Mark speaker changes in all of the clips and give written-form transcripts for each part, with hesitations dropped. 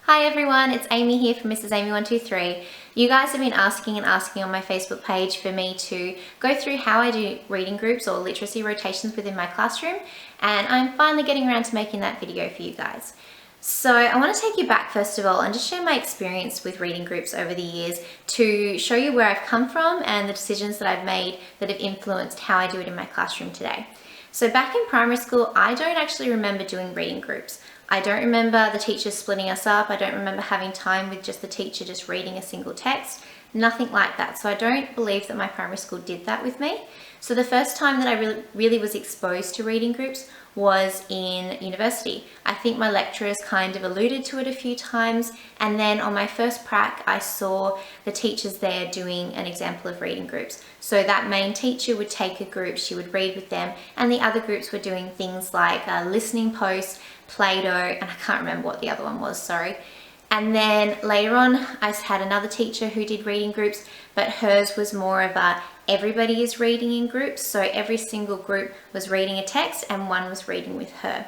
Speaker 1: Hi everyone, it's Amy here from Mrs. Amy123. You guys have been asking on my Facebook page for me to go through how I do reading groups or literacy rotations within my classroom, and I'm finally getting around to making that video for you guys. So I want to take you back first of all and just share my experience with reading groups over the years to show you where I've come from and the decisions that I've made that have influenced how I do it in my classroom today. So back in primary school, I don't actually remember doing reading groups. I don't remember the teachers splitting us up. I don't remember having time with just the teacher just reading a single text, nothing like that. So I don't believe that my primary school did that with me. So the first time that I really was exposed to reading groups was in university. I think my lecturers kind of alluded to it a few times, and then on my first prac I saw the teachers there doing an example of reading groups. So that main teacher would take a group, she would read with them, and the other groups were doing things like listening posts, Play-Doh, and I can't remember what the other one was, sorry. And then later on, I had another teacher who did reading groups, but hers was more of a everybody is reading in groups. So every single group was reading a text and one was reading with her.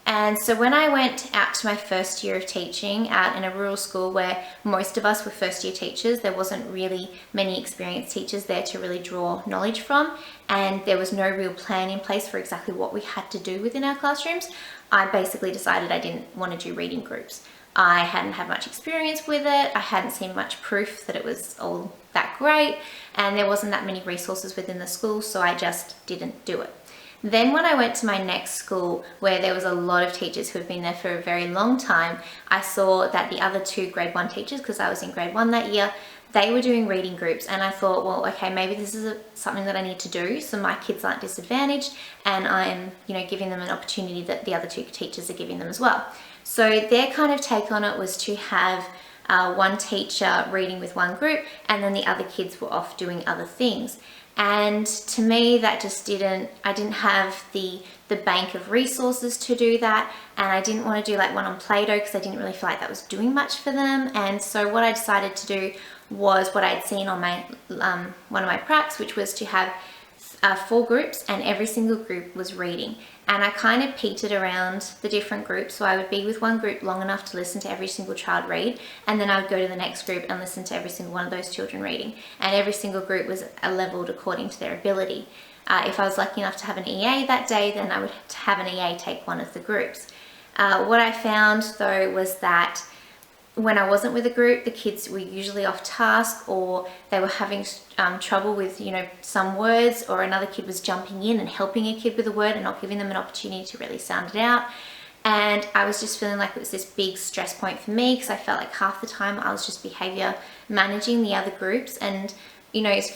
Speaker 1: And so when I went out to my first year of teaching out in a rural school where most of us were first year teachers, there wasn't really many experienced teachers there to really draw knowledge from, and there was no real plan in place for exactly what we had to do within our classrooms. I basically decided I didn't want to do reading groups. I hadn't had much experience with it, I hadn't seen much proof that it was all that great, and there wasn't that many resources within the school, so I just didn't do it. Then when I went to my next school where there was a lot of teachers who had been there for a very long time, I saw that the other two grade 1 teachers, because I was in grade 1 that year, they were doing reading groups, and I thought, well, okay, maybe this is something that I need to do so my kids aren't disadvantaged and I'm, giving them an opportunity that the other two teachers are giving them as well. So their kind of take on it was to have one teacher reading with one group and then the other kids were off doing other things. And to me, that just I didn't have the bank of resources to do that, and I didn't want to do like one on Play-Doh because I didn't really feel like that was doing much for them. And so what I decided to do was what I'd seen on my one of my pracs, which was to have 4 groups and every single group was reading. And I kind of petered around the different groups, so I would be with one group long enough to listen to every single child read, and then I would go to the next group and listen to every single one of those children reading. And every single group was leveled according to their ability. If I was lucky enough to have an EA that day, then I would have an EA take one of the groups. What I found though was that when I wasn't with a group, the kids were usually off task, or they were having trouble with, some words, or another kid was jumping in and helping a kid with a word and not giving them an opportunity to really sound it out. And I was just feeling like it was this big stress point for me because I felt like half the time I was just behavior managing the other groups and,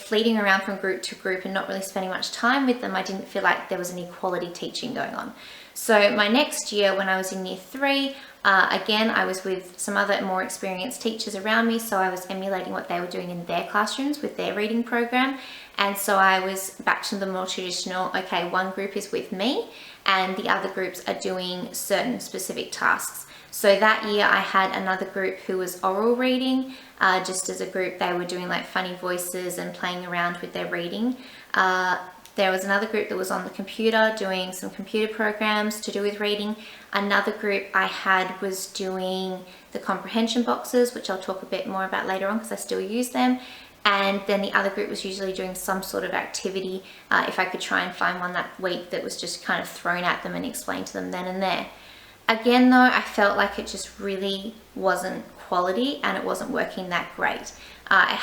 Speaker 1: fleeting around from group to group and not really spending much time with them. I didn't feel like there was any quality teaching going on. So my next year, when I was in year 3, again, I was with some other more experienced teachers around me, so I was emulating what they were doing in their classrooms with their reading program. And so I was back to the more traditional, okay, one group is with me and the other groups are doing certain specific tasks. So that year I had another group who was oral reading. Just as a group, they were doing like funny voices and playing around with their reading. There was another group that was on the computer doing some computer programs to do with reading. Another group I had was doing the Comprehension Boxes, which I'll talk a bit more about later on because I still use them. And then the other group was usually doing some sort of activity, if I could try and find one that week that was just kind of thrown at them and explained to them then and there. Again though, I felt like it just really wasn't quality and it wasn't working that great. I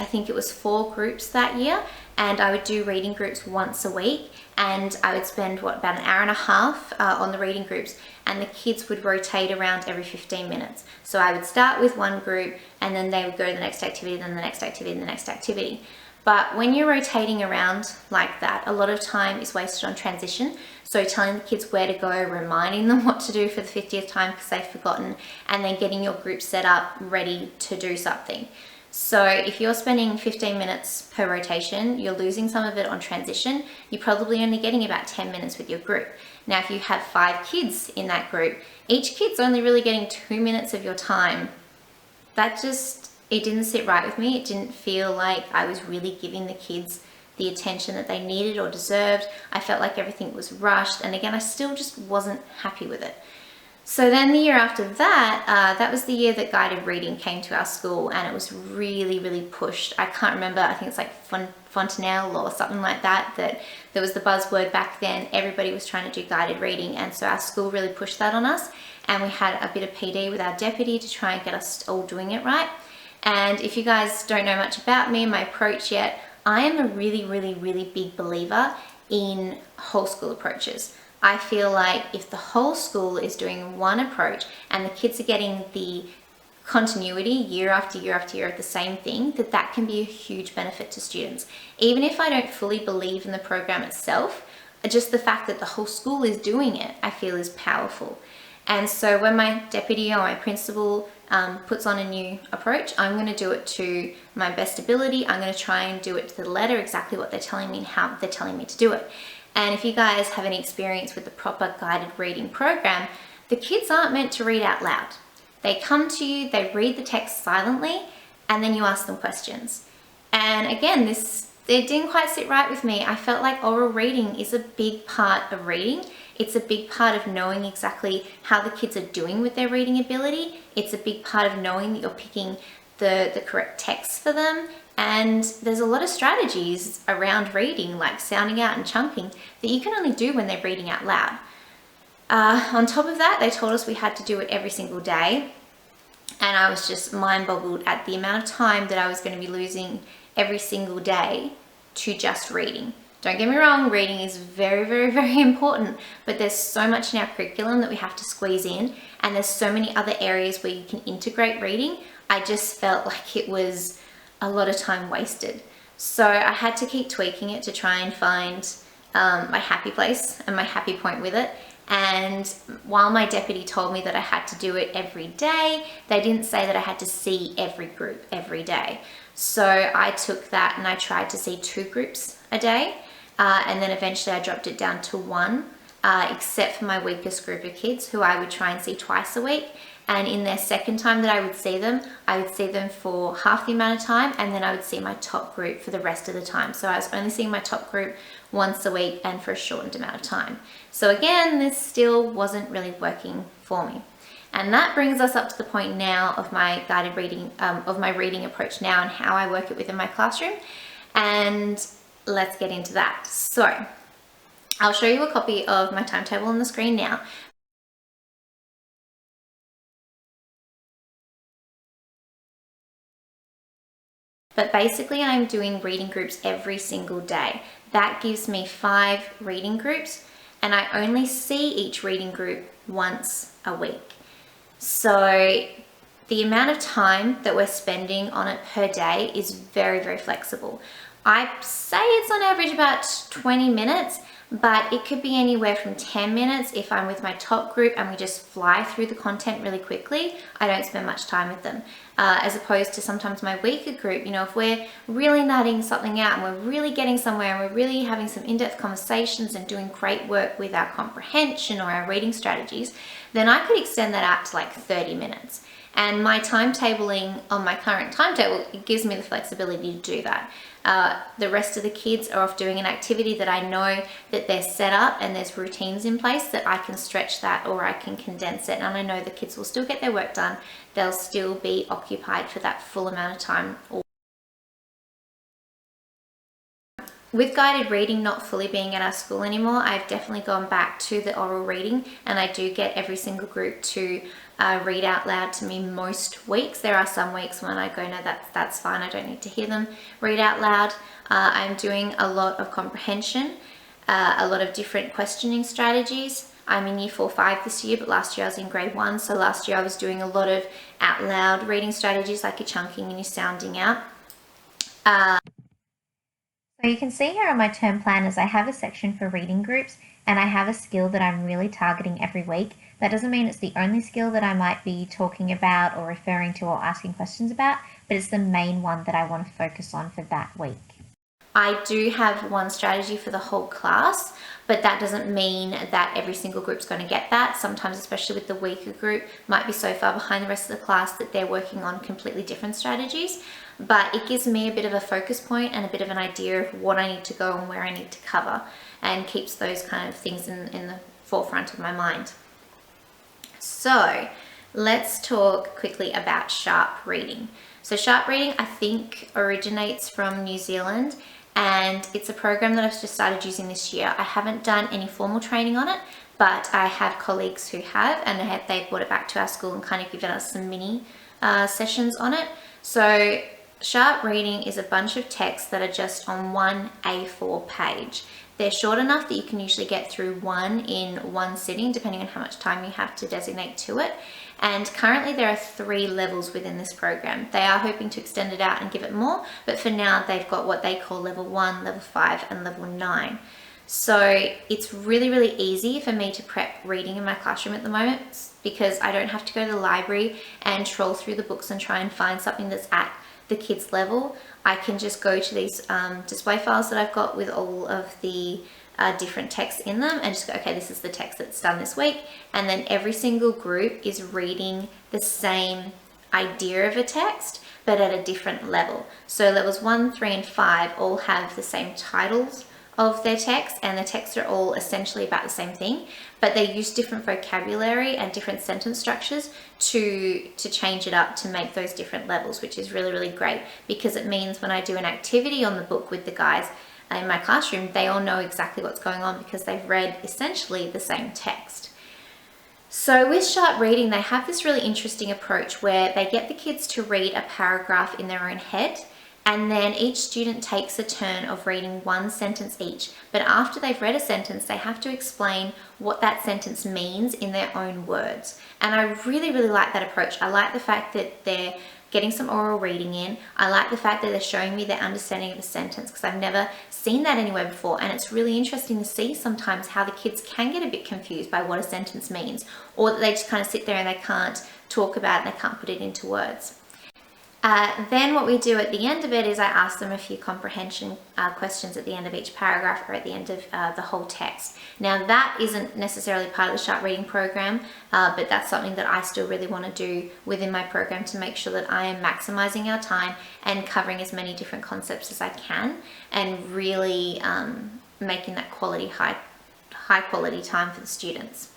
Speaker 1: think it was 4 groups that year, and I would do reading groups once a week, and I would spend about an hour and a half on the reading groups, and the kids would rotate around every 15 minutes. So I would start with one group and then they would go to the next activity, then the next activity, and the next activity. But when you're rotating around like that, a lot of time is wasted on transition. So telling the kids where to go, reminding them what to do for the 50th time because they've forgotten, and then getting your group set up ready to do something. So if you're spending 15 minutes per rotation, you're losing some of it on transition. You're probably only getting about 10 minutes with your group. Now, if you have 5 kids in that group, each kid's only really getting 2 minutes of your time. It didn't sit right with me. It didn't feel like I was really giving the kids the attention that they needed or deserved. I felt like everything was rushed. And again, I still just wasn't happy with it. So then the year after that, that was the year that guided reading came to our school, and it was really, really pushed. I can't remember, I think it's like Fontanelle or something like that, that there was the buzzword back then. Everybody was trying to do guided reading, and so our school really pushed that on us, and we had a bit of PD with our deputy to try and get us all doing it right. And if you guys don't know much about me and my approach yet, I am a really, really, really big believer in whole school approaches. I feel like if the whole school is doing one approach and the kids are getting the continuity year after year after year of the same thing, that can be a huge benefit to students. Even if I don't fully believe in the program itself, just the fact that the whole school is doing it, I feel is powerful. And so when my deputy or my principal puts on a new approach, I'm going to do it to my best ability. I'm going to try and do it to the letter, exactly what they're telling me and how they're telling me to do it. And if you guys have any experience with the proper guided reading program, the kids aren't meant to read out loud. They come to you, they read the text silently, and then you ask them questions. And again, it didn't quite sit right with me. I felt like oral reading is a big part of reading. It's a big part of knowing exactly how the kids are doing with their reading ability. It's a big part of knowing that you're picking the correct text for them. And there's a lot of strategies around reading, like sounding out and chunking, that you can only do when they're reading out loud. On top of that, they told us we had to do it every single day. And I was just mind boggled at the amount of time that I was going to be losing every single day to just reading. Don't get me wrong, reading is very, very, very important, but there's so much in our curriculum that we have to squeeze in, and there's so many other areas where you can integrate reading. I just felt like it was a lot of time wasted. So I had to keep tweaking it to try and find my happy place and my happy point with it. And while my deputy told me that I had to do it every day, they didn't say that I had to see every group every day. So I took that and I tried to see 2 groups a day. And then eventually I dropped it down to 1, except for my weakest group of kids, who I would try and see twice a week. And in their second time that I would see them for half the amount of time, and then I would see my top group for the rest of the time. So I was only seeing my top group once a week and for a shortened amount of time. So again, this still wasn't really working for me. And that brings us up to the point now of my guided reading, of my reading approach now and how I work it within my classroom. And let's get into that. So I'll show you a copy of my timetable on the screen now. But basically I'm doing reading groups every single day. That gives me 5 reading groups, and I only see each reading group once a week. So the amount of time that we're spending on it per day is very, very flexible. I say it's on average about 20 minutes, but it could be anywhere from 10 minutes if I'm with my top group and we just fly through the content really quickly. I don't spend much time with them. As opposed to sometimes my weaker group, you know, if we're really nutting something out and we're really getting somewhere and we're really having some in-depth conversations and doing great work with our comprehension or our reading strategies, then I could extend that out to like 30 minutes. And my timetabling on my current timetable, it gives me the flexibility to do that. The rest of the kids are off doing an activity that I know that they're set up and there's routines in place that I can stretch that or I can condense it. And I know the kids will still get their work done. They'll still be occupied for that full amount of time. With guided reading not fully being at our school anymore, I've definitely gone back to the oral reading, and I do get every single group to read out loud to me most weeks. There are some weeks when I go, no, that's fine, I don't need to hear them read out loud. I'm doing a lot of comprehension, a lot of different questioning strategies. I'm in year 4-5 this year, but last year I was in grade 1, so last year I was doing a lot of out loud reading strategies like your chunking and your sounding out. So you can see here on my term planners, I have a section for reading groups, and I have a skill that I'm really targeting every week. That doesn't mean it's the only skill that I might be talking about or referring to or asking questions about, but it's the main one that I want to focus on for that week. I do have one strategy for the whole class, but that doesn't mean that every single group's going to get that. Sometimes, especially with the weaker group, might be so far behind the rest of the class that they're working on completely different strategies. But it gives me a bit of a focus point and a bit of an idea of what I need to go and where I need to cover, and keeps those kind of things in the forefront of my mind. So let's talk quickly about sharp reading. So sharp reading, I think, originates from New Zealand, and it's a program that I've just started using this year. I haven't done any formal training on it, but I have colleagues who have, and they've brought it back to our school and kind of given us some mini sessions on it. So sharp reading is a bunch of texts that are just on one A4 page. They're short enough that you can usually get through one in one sitting, depending on how much time you have to designate to it. And currently there are 3 levels within this program. They are hoping to extend it out and give it more, but for now they've got what they call level 1, level 5, and level 9. So it's really, really easy for me to prep reading in my classroom at the moment because I don't have to go to the library and troll through the books and try and find something that's at the kids' level. I can just go to these display files that I've got with all of the different texts in them and just go, okay, this is the text that's done this week. And then every single group is reading the same idea of a text, but at a different level. So levels 1, 3, and 5 all have the same titles of their text, and the texts are all essentially about the same thing, but they use different vocabulary and different sentence structures to change it up to make those different levels, which is really, really great because it means when I do an activity on the book with the guys in my classroom, they all know exactly what's going on because they've read essentially the same text. So with sharp reading, they have this really interesting approach where they get the kids to read a paragraph in their own head, and then each student takes a turn of reading one sentence each. But after they've read a sentence, they have to explain what that sentence means in their own words. And I really, really like that approach. I like the fact that they're getting some oral reading in. I like the fact that they're showing me their understanding of a sentence because I've never seen that anywhere before. And it's really interesting to see sometimes how the kids can get a bit confused by what a sentence means, or that they just kind of sit there and they can't talk about it and they can't put it into words. Then what we do at the end of it is I ask them a few comprehension questions at the end of each paragraph or at the end of the whole text. Now that isn't necessarily part of the sharp reading program, but that's something that I still really want to do within my program to make sure that I am maximizing our time and covering as many different concepts as I can and really making that high quality time for the students.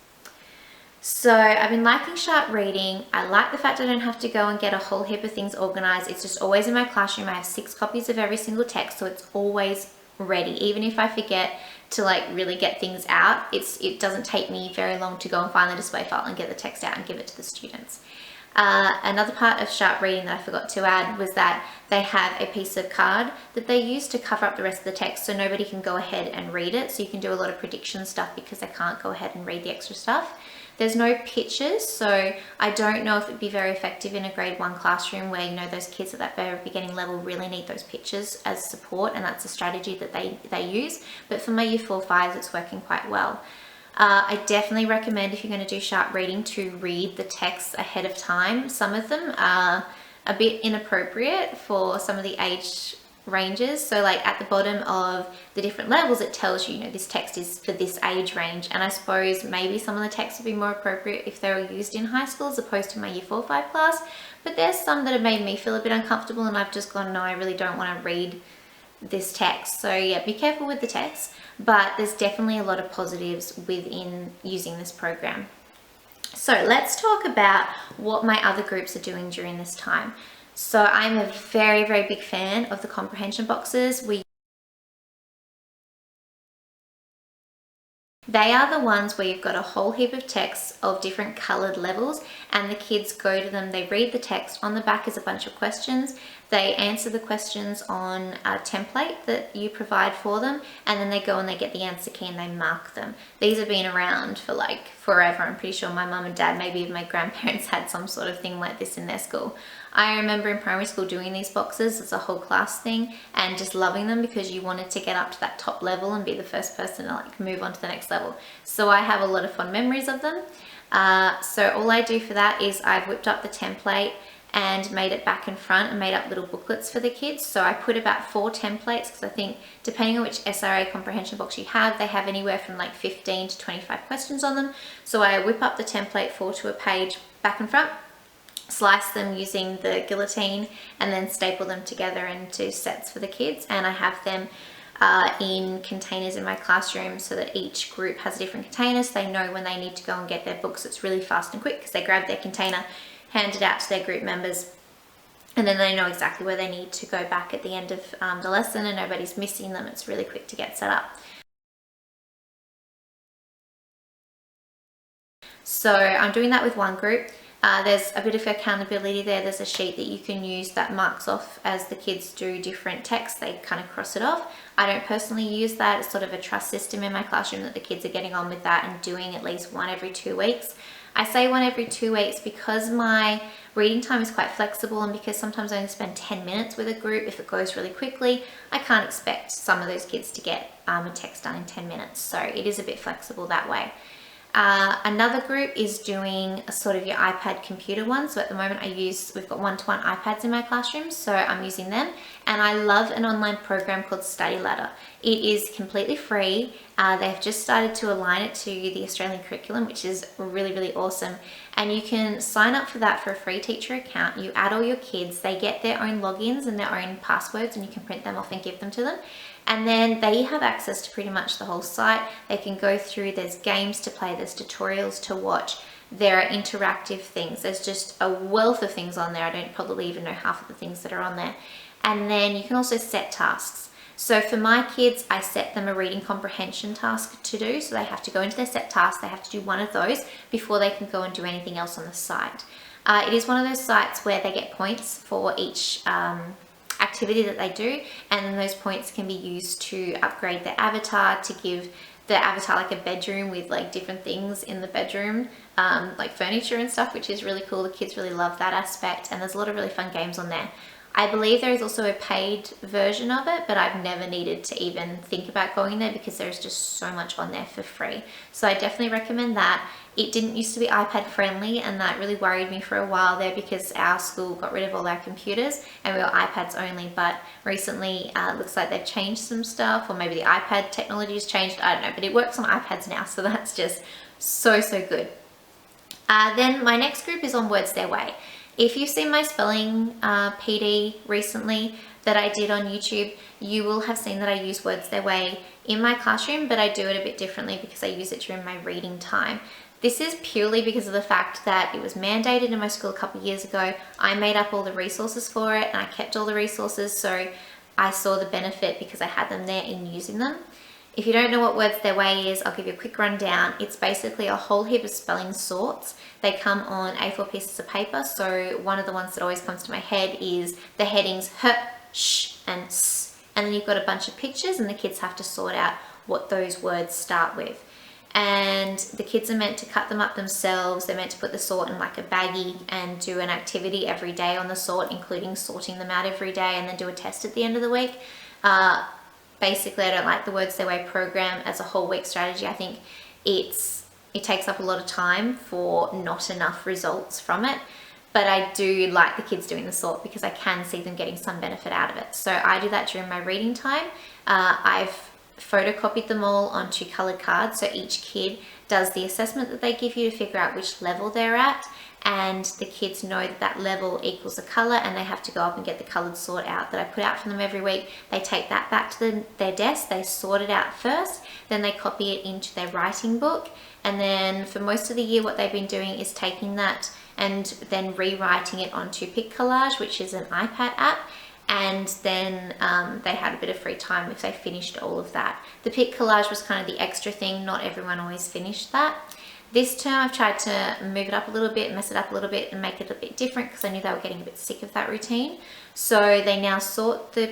Speaker 1: So I've been liking sharp reading. I like the fact I don't have to go and get a whole heap of things organized. It's just always in my classroom. I have 6 copies of every single text, so it's always ready. Even if I forget to really get things out, it doesn't take me very long to go and find the display file and get the text out and give it to the students. Another part of sharp reading that I forgot to add was that they have a piece of card that they use to cover up the rest of the text so nobody can go ahead and read it. So you can do a lot of prediction stuff because they can't go ahead and read the extra stuff. There's no pictures, so I don't know if it'd be very effective in a grade 1 classroom where, those kids at that very beginning level really need those pictures as support, and that's a strategy that they use. But for my year 4-5s, it's working quite well. I definitely recommend if you're going to do sharp reading to read the texts ahead of time. Some of them are a bit inappropriate for some of the age ranges. So at the bottom of the different levels, it tells you, this text is for this age range. And I suppose maybe some of the texts would be more appropriate if they were used in high school as opposed to my year 4-5 class. But there's some that have made me feel a bit uncomfortable and I've just gone, no, I really don't want to read this text. So yeah, be careful with the text, but there's definitely a lot of positives within using this program. So let's talk about what my other groups are doing during this time. So I'm a very, very big fan of the comprehension boxes. They are the ones where you've got a whole heap of texts of different colored levels and the kids go to them, they read the text. On the back is a bunch of questions. They answer the questions on a template that you provide for them, and then they go and they get the answer key and they mark them. These have been around for forever. I'm pretty sure my mum and dad, maybe even my grandparents, had some sort of thing like this in their school. I remember in primary school doing these boxes as a whole class thing and just loving them because you wanted to get up to that top level and be the first person to move on to the next level. So I have a lot of fond memories of them. So all I do for that is I've whipped up the template and made it back and front and made up little booklets for the kids. So I put about 4 templates because I think depending on which SRA comprehension box you have, they have anywhere from 15 to 25 questions on them. So I whip up the template 4 to a page back and front, slice them using the guillotine, and then staple them together into sets for the kids. And I have them in containers in my classroom so that each group has a different container, so they know when they need to go and get their books. It's really fast and quick because they grab their container, hand it out to their group members, and then they know exactly where they need to go back at the end of the lesson, and nobody's missing them. It's really quick to get set up. So I'm doing that with one group. There's a bit of accountability there. There's a sheet that you can use that marks off as the kids do different texts. They kind of cross it off. I don't personally use that. It's sort of a trust system in my classroom that the kids are getting on with that and doing at least one every 2 weeks. I say one every 2 weeks because my reading time is quite flexible, and because sometimes I only spend 10 minutes with a group. If it goes really quickly, I can't expect some of those kids to get a text done in 10 minutes. So it is a bit flexible that way. Another group is doing a sort of your iPad computer one. So at the moment we've got one-to-one iPads in my classroom, so I'm using them. And I love an online program called Study Ladder. It is completely free. They've just started to align it to the Australian curriculum, which is really, really awesome. And you can sign up for that for a free teacher account. You add all your kids, they get their own logins and their own passwords, and you can print them off and give them to them. And then they have access to pretty much the whole site. They can go through, there's games to play, there's tutorials to watch, there are interactive things. There's just a wealth of things on there. I don't probably even know half of the things that are on there. And then you can also set tasks. So for my kids, I set them a reading comprehension task to do. So they have to go into their set tasks. They have to do one of those before they can go and do anything else on the site. It is one of those sites where they get points for each activity that they do, and then those points can be used to upgrade their avatar, to give the avatar like a bedroom with like different things in the bedroom, like furniture and stuff, which is really cool. The kids really love that aspect, and there's a lot of really fun games on there. I believe there is also a paid version of it, but I've never needed to even think about going there because there's just so much on there for free. So I definitely recommend that. It didn't used to be iPad friendly, and that really worried me for a while there because our school got rid of all our computers and we were iPads only. But recently it looks like they've changed some stuff, or maybe the iPad technology has changed, I don't know, but it works on iPads now, so that's just so good. Then my next group is on Words Their Way. If you've seen my spelling PD recently that I did on YouTube, you will have seen that I use Words Their Way in my classroom, but I do it a bit differently because I use it during my reading time. This is purely because of the fact that it was mandated in my school a couple of years ago. I made up all the resources for it and I kept all the resources, so I saw the benefit because I had them there in using them. If you don't know what Words Their Way is, I'll give you a quick rundown. It's basically a whole heap of spelling sorts. They come on A4 pieces of paper. So one of the ones that always comes to my head is the headings h, sh, and s. And then you've got a bunch of pictures and the kids have to sort out what those words start with. And the kids are meant to cut them up themselves. They're meant to put the sort in like a baggie and do an activity every day on the sort, including sorting them out every day, and then do a test at the end of the week. Basically, I don't like the Words Their Way program as a whole week strategy. I think it takes up a lot of time for not enough results from it. But I do like the kids doing the sort because I can see them getting some benefit out of it. So I do that during my reading time. I've photocopied them all onto colored cards, so each kid does the assessment that they give you to figure out which level they're at, and the kids know that that level equals a color, and they have to go up and get the colored sort out that I put out for them every week. They take that back to their desk, they sort it out first, then they copy it into their writing book, and then for most of the year what they've been doing is taking that and then rewriting it onto Pic Collage, which is an iPad app. And then they had a bit of free time if they finished all of that. The Pic Collage was kind of the extra thing. Not everyone always finished that. This term I've tried to move it up a little bit, mess it up a little bit, and make it a bit different because I knew they were getting a bit sick of that routine. So they now sort the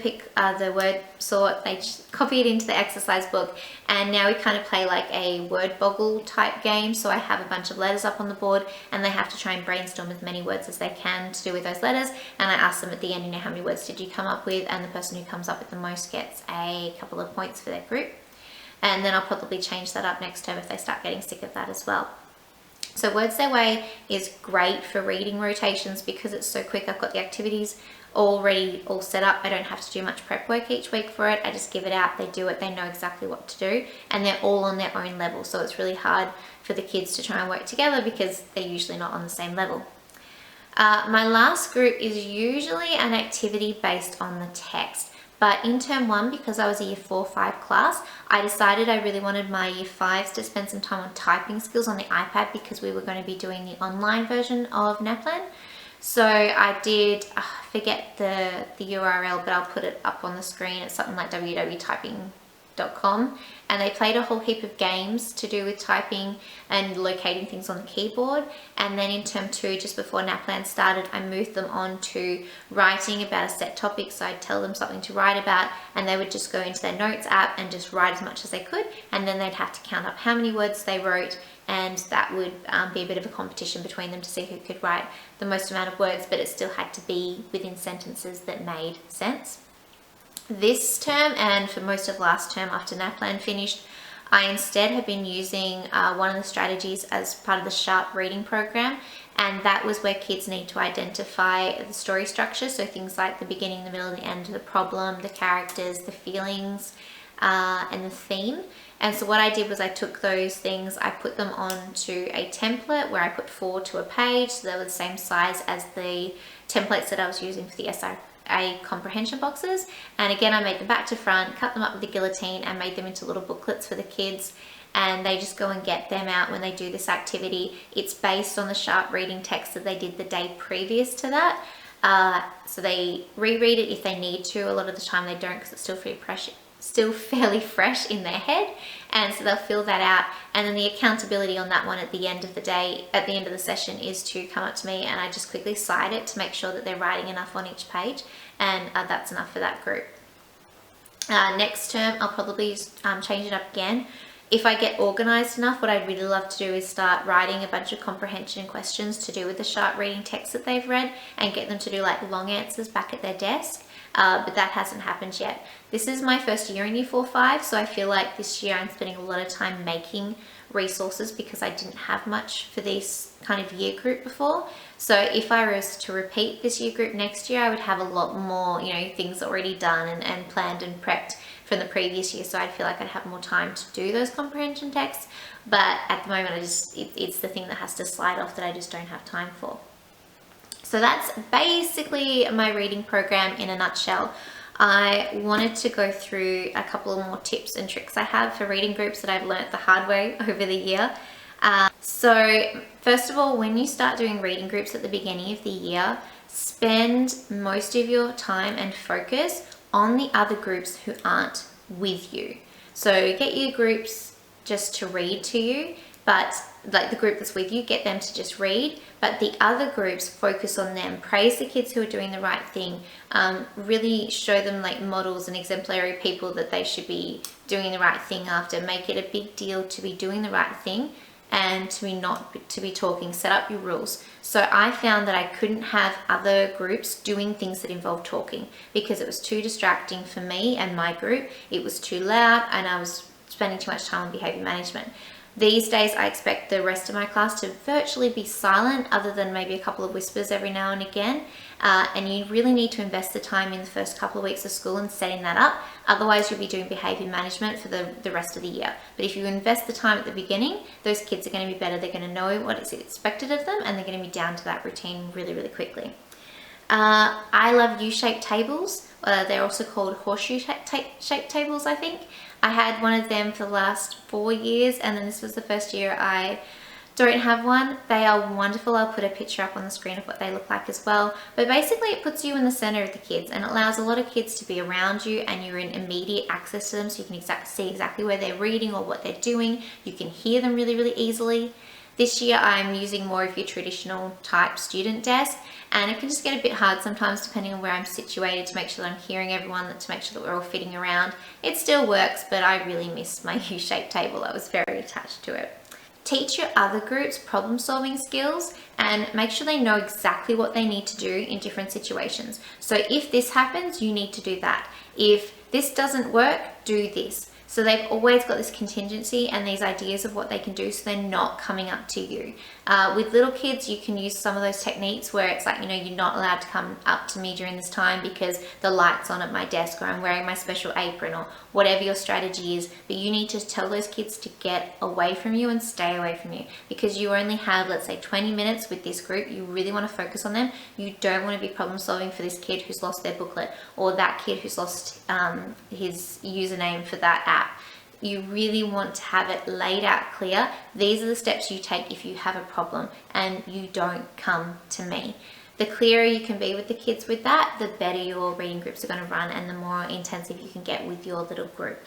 Speaker 1: word sort, they copy it into the exercise book, and now we kind of play like a word boggle type game. So I have a bunch of letters up on the board and they have to try and brainstorm as many words as they can to do with those letters. And I ask them at the end, you know, how many words did you come up with? And the person who comes up with the most gets a couple of points for their group. And then I'll probably change that up next term if they start getting sick of that as well. So Words Their Way is great for reading rotations because it's so quick. I've got the activities already all set up. I don't have to do much prep work each week for it. I just give it out, they do it, they know exactly what to do, and they're all on their own level. So it's really hard for the kids to try and work together because they're usually not on the same level. My last group is usually an activity based on the text. But in term 1, because I was a year 4-5 class, I decided I really wanted my year 5s to spend some time on typing skills on the iPad because we were going to be doing the online version of NAPLAN. So I did, forget the URL, but I'll put it up on the screen. It's something like www.typing.com, and they played a whole heap of games to do with typing and locating things on the keyboard. And then in term 2, just before NAPLAN started, I moved them on to writing about a set topic. So I'd tell them something to write about, and they would just go into their notes app and just write as much as they could, and then they'd have to count up how many words they wrote, and that would be a bit of a competition between them to see who could write the most amount of words, but it still had to be within sentences that made sense. This term, and for most of last term after NAPLAN finished, I instead have been using one of the strategies as part of the Sharp reading program, and that was where kids need to identify the story structure, so things like the beginning, the middle, the end, the problem, the characters, the feelings, and the theme. And so what I did was I took those things, I put them onto a template where I put 4 to a page, so they were the same size as the templates that I was using for the SIA comprehension boxes. And again, I made them back to front, cut them up with the guillotine, and made them into little booklets for the kids. And they just go and get them out when they do this activity. It's based on the Sharp reading text that they did the day previous to that. So they reread it if they need to. A lot of the time they don't, because it's still fairly fresh in their head, and so they'll fill that out. And then the accountability on that one at the end of the day, at the end of the session, is to come up to me and I just quickly slide it to make sure that they're writing enough on each page, and that's enough for that group. Next term I'll probably change it up again. If I get organized enough, what I'd really love to do is start writing a bunch of comprehension questions to do with the Sharp reading text that they've read, and get them to do like long answers back at their desk. But that hasn't happened yet. This is my first year in year 4-5, so I feel like this year I'm spending a lot of time making resources because I didn't have much for this kind of year group before. So if I was to repeat this year group next year, I would have a lot more, things already done and planned and prepped from the previous year. So I'd feel like I'd have more time to do those comprehension texts. But at the moment, it's the thing that has to slide off that I just don't have time for. So that's basically my reading program in a nutshell. I wanted to go through a couple of more tips and tricks I have for reading groups that I've learnt the hard way over the year. So first of all, when you start doing reading groups at the beginning of the year, spend most of your time and focus on the other groups who aren't with you. So get your groups just to read to you, but like the group that's with you, get them to just read, but the other groups, focus on them. Praise the kids who are doing the right thing. Really show them like models and exemplary people that they should be doing the right thing after. Make it a big deal to be doing the right thing and to be talking. Set up your rules. So I found that I couldn't have other groups doing things that involved talking because it was too distracting for me and my group. It was too loud and I was spending too much time on behavior management. These days, I expect the rest of my class to virtually be silent, other than maybe a couple of whispers every now and again. And you really need to invest the time in the first couple of weeks of school in setting that up. Otherwise, you'll be doing behavior management for the rest of the year. But if you invest the time at the beginning, those kids are going to be better. They're going to know what is expected of them, and they're going to be down to that routine really, really quickly. I love U-shaped tables. They're also called horseshoe-shaped tables, I think. I had one of them for the last 4 years, and then this was the first year I don't have one. They are wonderful. I'll put a picture up on the screen of what they look like as well. But basically it puts you in the center of the kids and allows a lot of kids to be around you, and you're in immediate access to them, so you can see exactly where they're reading or what they're doing. You can hear them really, really easily. This year I'm using more of your traditional type student desk, and it can just get a bit hard sometimes depending on where I'm situated to make sure that I'm hearing everyone, to make sure that we're all fitting around. It still works, but I really miss my U-shaped table. I was very attached to it. Teach your other groups problem solving skills and make sure they know exactly what they need to do in different situations. So if this happens, you need to do that. If this doesn't work, do this. So they've always got this contingency and these ideas of what they can do, so they're not coming up to you. With little kids, you can use some of those techniques where it's like, you're not allowed to come up to me during this time because the light's on at my desk, or I'm wearing my special apron, or whatever your strategy is. But you need to tell those kids to get away from you and stay away from you, because you only have, let's say, 20 minutes with this group. You really want to focus on them. You don't want to be problem solving for this kid who's lost their booklet, or that kid who's lost his username for that app. You really want to have it laid out clear. These are the steps you take if you have a problem, and you don't come to me. The clearer you can be with the kids with that, the better your reading groups are going to run, and the more intensive you can get with your little group.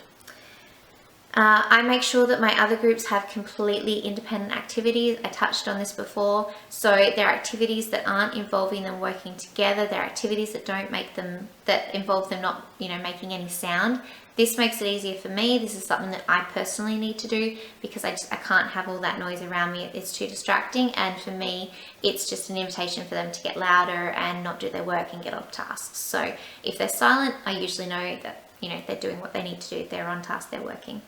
Speaker 1: I make sure that my other groups have completely independent activities. I touched on this before. So they're activities that aren't involving them working together. They're activities that involve them not, making any sound. This makes it easier for me. This is something that I personally need to do because I can't have all that noise around me. It's too distracting. And for me, it's just an invitation for them to get louder and not do their work and get off task. So if they're silent, I usually know that, they're doing what they need to do. They're on task, they're working.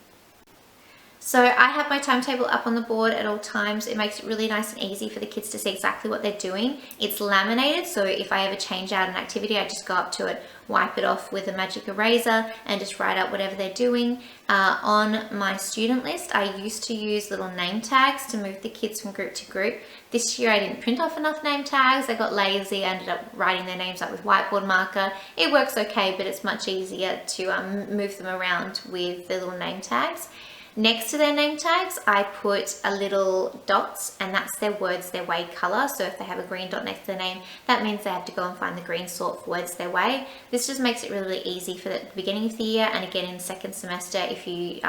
Speaker 1: So I have my timetable up on the board at all times. It makes it really nice and easy for the kids to see exactly what they're doing. It's laminated, so if I ever change out an activity, I just go up to it, wipe it off with a magic eraser, and just write out whatever they're doing. On my student list, I used to use little name tags to move the kids from group to group. This year I didn't print off enough name tags. I got lazy. I ended up writing their names up with whiteboard marker. It works okay, but it's much easier to move them around with the little name tags. Next to their name tags, I put a little dots, and that's their words their way color. So if they have a green dot next to their name, that means they have to go and find the green sort for words their way. This just makes it really easy for the beginning of the year, and again in the second semester if you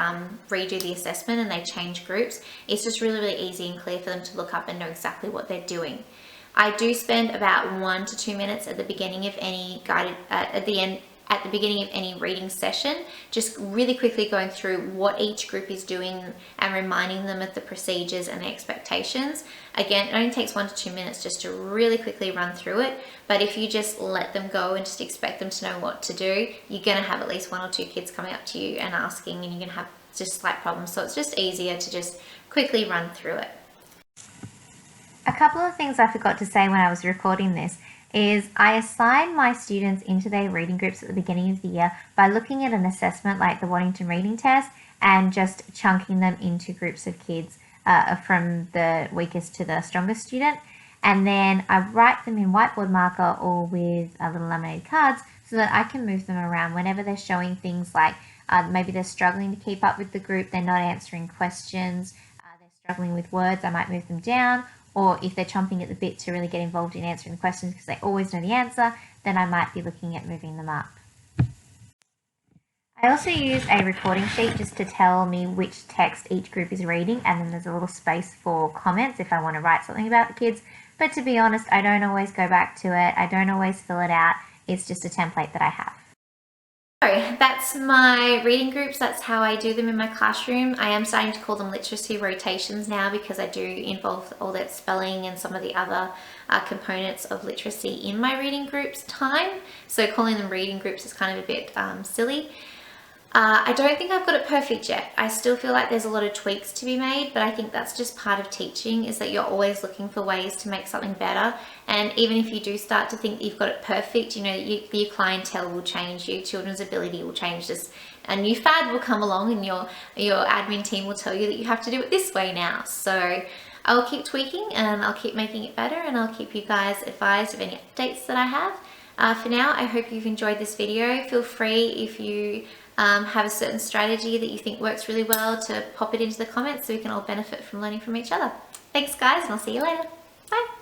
Speaker 1: redo the assessment and they change groups. It's just really, really easy and clear for them to look up and know exactly what they're doing. I do spend about 1 to 2 minutes at the beginning of any at the beginning of any reading session, just really quickly going through what each group is doing and reminding them of the procedures and the expectations. Again, it only takes 1 to 2 minutes just to really quickly run through it, but if you just let them go and just expect them to know what to do, you're going to have at least 1 or 2 kids coming up to you and asking, and you're going to have just slight problems. So it's just easier to just quickly run through it. A couple of things I forgot to say when I was recording this is I assign my students into their reading groups at the beginning of the year by looking at an assessment like the Waddington Reading Test and just chunking them into groups of kids from the weakest to the strongest student. And then I write them in whiteboard marker or with little laminated cards so that I can move them around whenever they're showing things like maybe they're struggling to keep up with the group, they're not answering questions, they're struggling with words, I might move them down. Or if they're chomping at the bit to really get involved in answering the questions because they always know the answer, then I might be looking at moving them up. I also use a recording sheet just to tell me which text each group is reading, and then there's a little space for comments if I want to write something about the kids. But to be honest, I don't always go back to it. I don't always fill it out. It's just a template that I have. So that's my reading groups. That's how I do them in my classroom. I am starting to call them literacy rotations now because I do involve all that spelling and some of the other components of literacy in my reading groups time. So calling them reading groups is kind of a bit silly. I don't think I've got it perfect yet. I still feel like there's a lot of tweaks to be made, but I think that's just part of teaching, is that you're always looking for ways to make something better. And even if you do start to think that you've got it perfect, your clientele will change, your children's ability will change. Just a new fad will come along and your admin team will tell you that you have to do it this way now. So I'll keep tweaking and I'll keep making it better, and I'll keep you guys advised of any updates that I have. For now, I hope you've enjoyed this video. Feel free, if you have a certain strategy that you think works really well, to pop it into the comments so we can all benefit from learning from each other. Thanks guys, and I'll see you later. Bye.